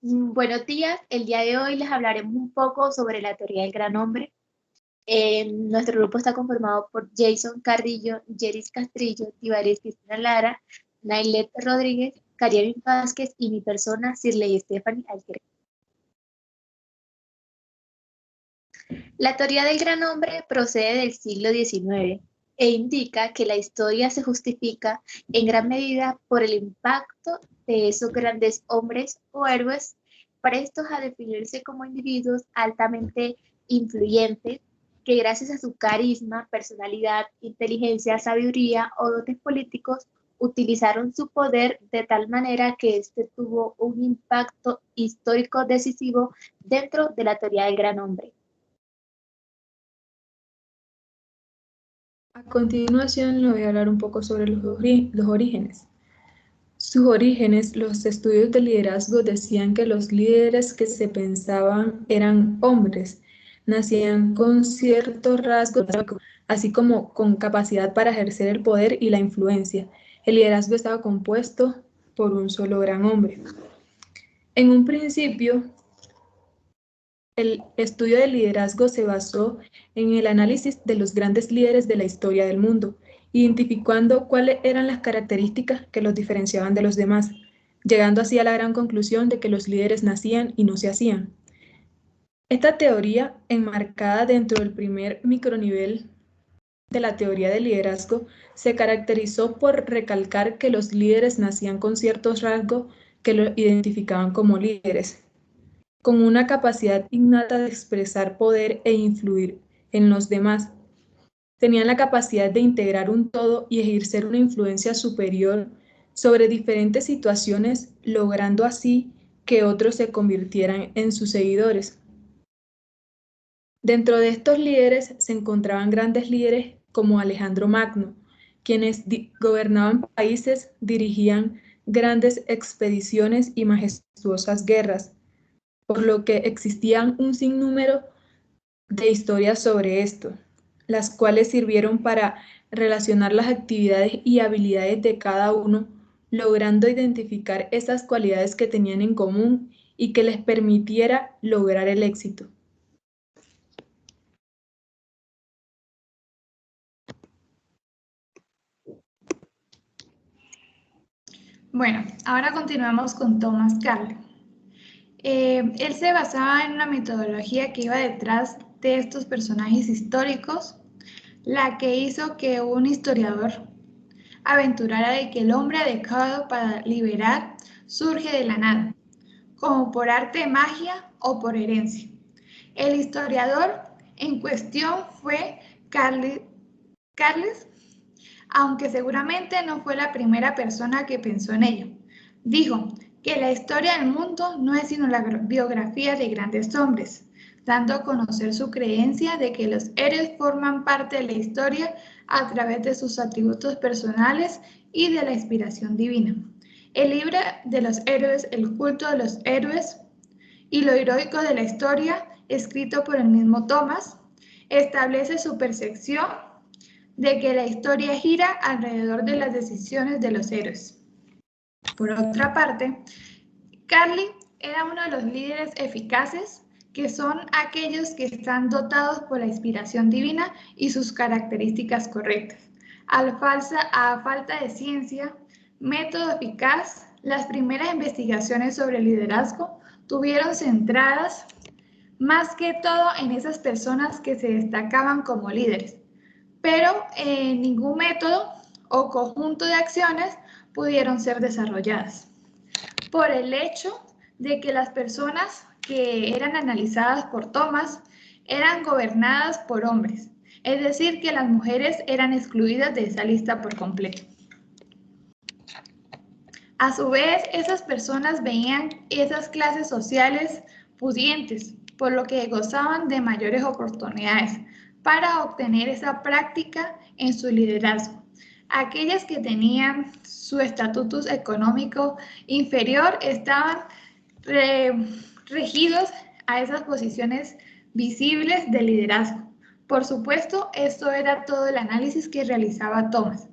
Buenos días, el día de hoy les hablaremos un poco sobre la teoría del gran hombre. Nuestro grupo está conformado por Jason Carrillo, Jeris Castrillo, Tibaris Cristina Lara, Nailet Rodríguez, Kariamin Vázquez y mi persona, Sirley Stephanie Alquer. La teoría del gran hombre procede del siglo XIX e indica que la historia se justifica en gran medida por el impacto de esos grandes hombres o héroes prestos a definirse como individuos altamente influyentes que gracias a su carisma, personalidad, inteligencia, sabiduría o dotes políticos utilizaron su poder de tal manera que este tuvo un impacto histórico decisivo dentro de la teoría del gran hombre. A continuación, le voy a hablar un poco sobre los orígenes. Sus orígenes, los estudios de liderazgo decían que los líderes que se pensaban eran hombres, nacían con ciertos rasgos, así como con capacidad para ejercer el poder y la influencia. El liderazgo estaba compuesto por un solo gran hombre. En un principio, el estudio del liderazgo se basó en el análisis de los grandes líderes de la historia del mundo, identificando cuáles eran las características que los diferenciaban de los demás, llegando así a la gran conclusión de que los líderes nacían y no se hacían. Esta teoría, enmarcada dentro del primer micronivel de la teoría del liderazgo, se caracterizó por recalcar que los líderes nacían con ciertos rasgos que los identificaban como líderes, con una capacidad innata de expresar poder e influir en los demás. Tenían la capacidad de integrar un todo y ejercer una influencia superior sobre diferentes situaciones, logrando así que otros se convirtieran en sus seguidores. Dentro de estos líderes se encontraban grandes líderes como Alejandro Magno, quienes gobernaban países, dirigían grandes expediciones y majestuosas guerras, por lo que existían un sinnúmero de historias sobre esto, las cuales sirvieron para relacionar las actividades y habilidades de cada uno, logrando identificar esas cualidades que tenían en común y que les permitiera lograr el éxito. Bueno, ahora continuamos con Thomas Carlyle. Él se basaba en una metodología que iba detrás de estos personajes históricos, la que hizo que un historiador aventurara de que el hombre adecuado para liberar surge de la nada, como por arte de magia o por herencia. El historiador en cuestión fue Carles, aunque seguramente no fue la primera persona que pensó en ello. Dijo que la historia del mundo no es sino la biografía de grandes hombres, dando a conocer su creencia de que los héroes forman parte de la historia a través de sus atributos personales y de la inspiración divina. El libro de los héroes, el culto de los héroes y lo heroico de la historia, escrito por el mismo Thomas, establece su percepción de que la historia gira alrededor de las decisiones de los héroes. Por otra parte, Carlyle era uno de los líderes eficaces, que son aquellos que están dotados por la inspiración divina y sus características correctas. A falta de ciencia, método eficaz, las primeras investigaciones sobre liderazgo tuvieron centradas más que todo en esas personas que se destacaban como líderes, pero ningún método o conjunto de acciones pudieron ser desarrolladas por el hecho de que las personas que eran analizadas por Thomas eran gobernadas por hombres, es decir, que las mujeres eran excluidas de esa lista por completo. A su vez, esas personas veían esas clases sociales pudientes, por lo que gozaban de mayores oportunidades para obtener esa práctica en su liderazgo. Aquellas que tenían su estatus económico inferior estaban regidos a esas posiciones visibles de liderazgo. Por supuesto, esto era todo el análisis que realizaba Thomas.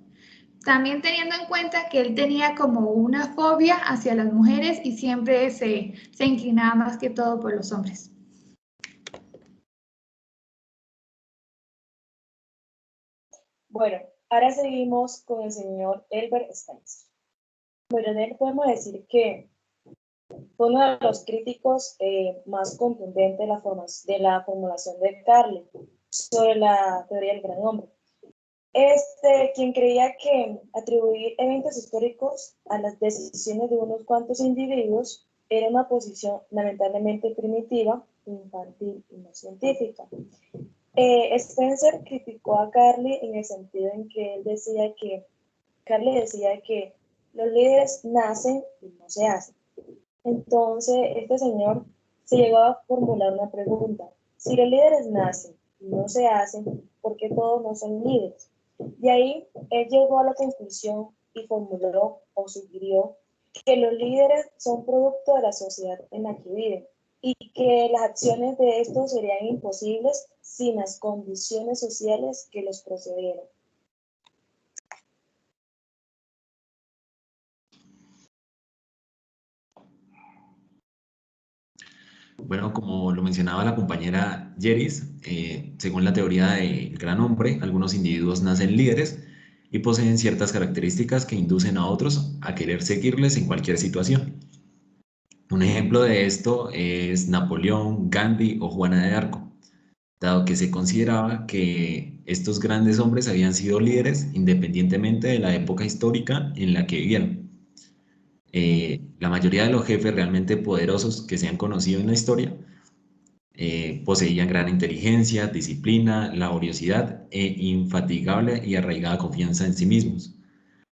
También teniendo en cuenta que él tenía como una fobia hacia las mujeres y siempre se inclinaba más que todo por los hombres. Bueno, ahora seguimos con el señor Albert Spencer. Bueno, de él podemos decir que fue uno de los críticos más contundentes de la formulación de Carly sobre la teoría del gran hombre. Quien creía que atribuir eventos históricos a las decisiones de unos cuantos individuos era una posición lamentablemente primitiva, infantil y no científica. Spencer criticó a Carly en el sentido en que Carly decía que los líderes nacen y no se hacen. Entonces, este señor se llegó a formular una pregunta. Si los líderes nacen y no se hacen, ¿por qué todos no son líderes? De ahí, él llegó a la conclusión y formuló o sugirió que los líderes son producto de la sociedad en la que viven y que las acciones de estos serían imposibles sin las condiciones sociales que los procedieron. Bueno, como lo mencionaba la compañera Yeris, según la teoría del gran hombre, algunos individuos nacen líderes y poseen ciertas características que inducen a otros a querer seguirles en cualquier situación. Un ejemplo de esto es Napoleón, Gandhi o Juana de Arco, dado que se consideraba que estos grandes hombres habían sido líderes independientemente de la época histórica en la que vivieron. La mayoría de los jefes realmente poderosos que se han conocido en la historia poseían gran inteligencia, disciplina, laboriosidad e infatigable y arraigada confianza en sí mismos.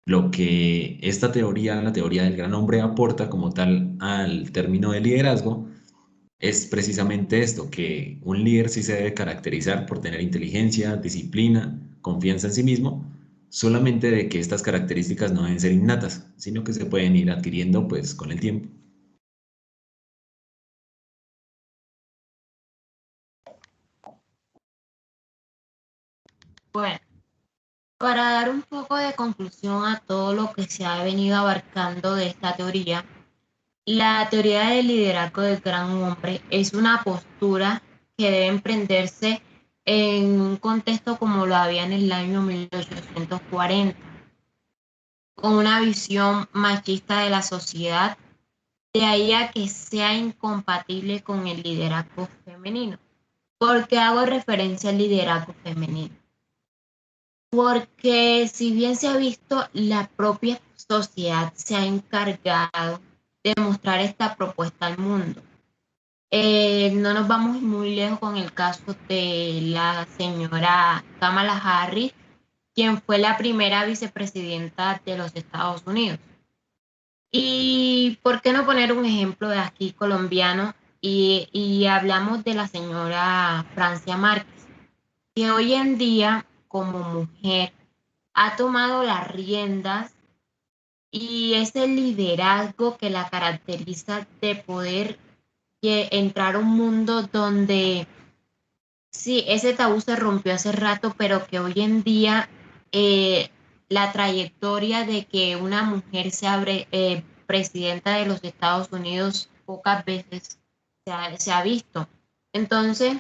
Lo que esta teoría, la teoría del gran hombre, aporta como tal al término de liderazgo es precisamente esto, que un líder sí se debe caracterizar por tener inteligencia, disciplina, confianza en sí mismo, solamente de que estas características no deben ser innatas, sino que se pueden ir adquiriendo pues con el tiempo. Bueno, para dar un poco de conclusión a todo lo que se ha venido abarcando de esta teoría, la teoría del liderazgo del gran hombre es una postura que debe emprenderse en un contexto como lo había en el año 1840, con una visión machista de la sociedad, de ahí a que sea incompatible con el liderazgo femenino. ¿Por qué hago referencia al liderazgo femenino? Porque si bien se ha visto, la propia sociedad se ha encargado de mostrar esta propuesta al mundo. No nos vamos muy lejos con el caso de la señora Kamala Harris, quien fue la primera vicepresidenta de los Estados Unidos. Y por qué no poner un ejemplo de aquí colombiano y hablamos de la señora Francia Márquez, que hoy en día como mujer ha tomado las riendas y ese liderazgo que la caracteriza de poder entrar a un mundo donde sí, ese tabú se rompió hace rato, pero que hoy en día la trayectoria de que una mujer sea presidenta de los Estados Unidos pocas veces se ha visto. Entonces,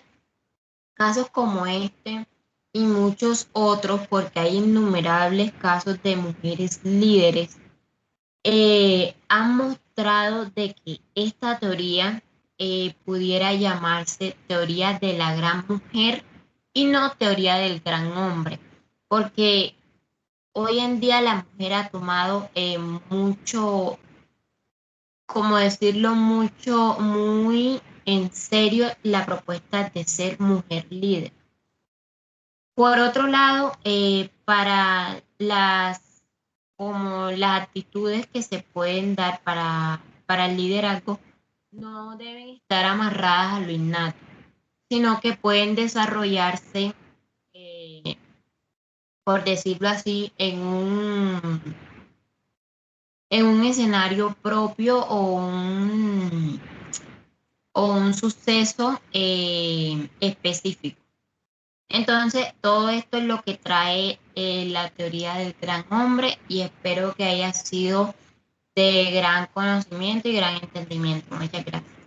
casos como este y muchos otros, porque hay innumerables casos de mujeres líderes, han mostrado de que esta teoría pudiera llamarse teoría de la gran mujer y no teoría del gran hombre, porque hoy en día la mujer ha tomado mucho, como decirlo, mucho, muy en serio la propuesta de ser mujer líder. Por otro lado, para como las actitudes que se pueden dar para el liderazgo, no deben estar amarradas a lo innato, sino que pueden desarrollarse, por decirlo así, en un escenario propio o un suceso específico. Entonces, todo esto es lo que trae la teoría del gran hombre y espero que haya sido de gran conocimiento y gran entendimiento. Muchas gracias.